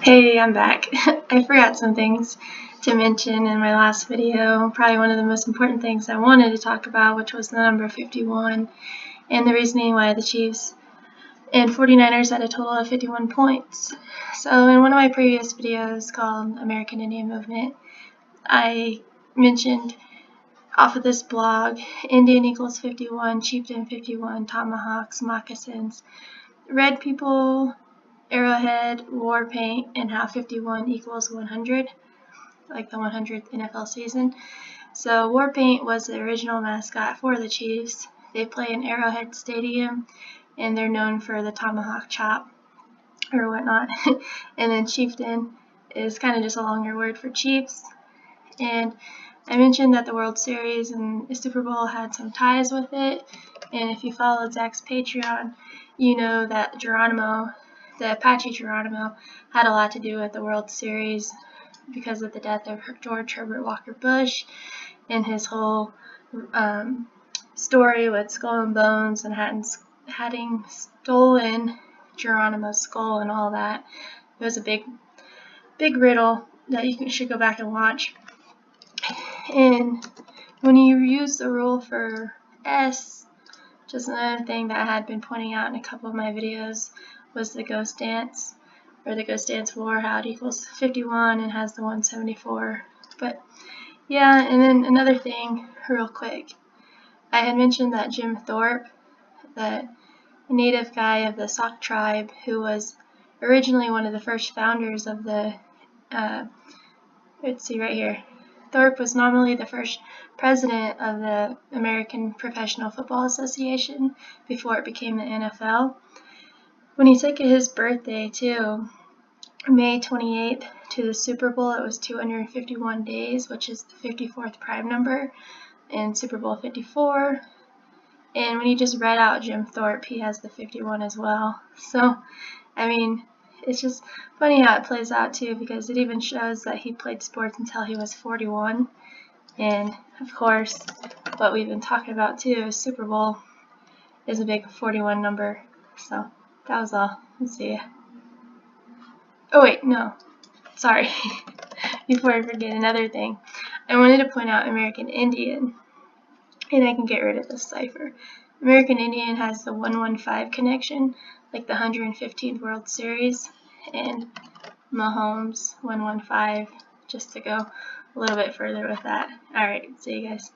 Hey, I'm back. I forgot some things to mention in my last video. Probably one of the most important things I wanted to talk about, which was the number 51 and the reasoning why the Chiefs and 49ers had a total of 51 points. So in one of my previous videos called American Indian Movement, I mentioned off of this blog, Indian equals 51, Chieftain 51, tomahawks, moccasins, red people, arrowhead, war paint, and how 51 equals 100, like the 100th NFL season. So war paint was the original mascot for the Chiefs. They play in Arrowhead Stadium, and they're known for the tomahawk chop or whatnot. And then chieftain is kind of just a longer word for Chiefs. And I mentioned that the World Series and the Super Bowl had some ties with it. And if you followed Zach's Patreon, you know that Geronimo, the Apache Geronimo, had a lot to do with the World Series because of the death of George Herbert Walker Bush and his whole story with Skull and Bones and having stolen Geronimo's skull and all that. It was a big riddle that you should go back and watch. And when you use the rule for S, just another thing that I had been pointing out in a couple of my videos was the ghost dance, or the ghost dance war, how it equals 51 and has the 174. But yeah, and then another thing real quick. I had mentioned that Jim Thorpe, the native guy of the Sauk tribe, who was originally one of the first founders of the, let's see right here, Thorpe was nominally the first president of the American Professional Football Association before it became the NFL. When he took his birthday too, May 28th, to the Super Bowl, it was 251 days, which is the 54th prime number in Super Bowl 54. And when you just read out Jim Thorpe, he has the 51 as well. So, I mean, it's just funny how it plays out too, because it even shows that he played sports until he was 41. And of course, what we've been talking about too is Super Bowl is a big 41 number. So that was all. Let's see. Oh wait, no. Sorry. Before I forget another thing, I wanted to point out American Indian, and I can get rid of this cipher. American Indian has the 115 connection, like the 115th World Series, and Mahomes 115, just to go a little bit further with that. Alright, see you guys.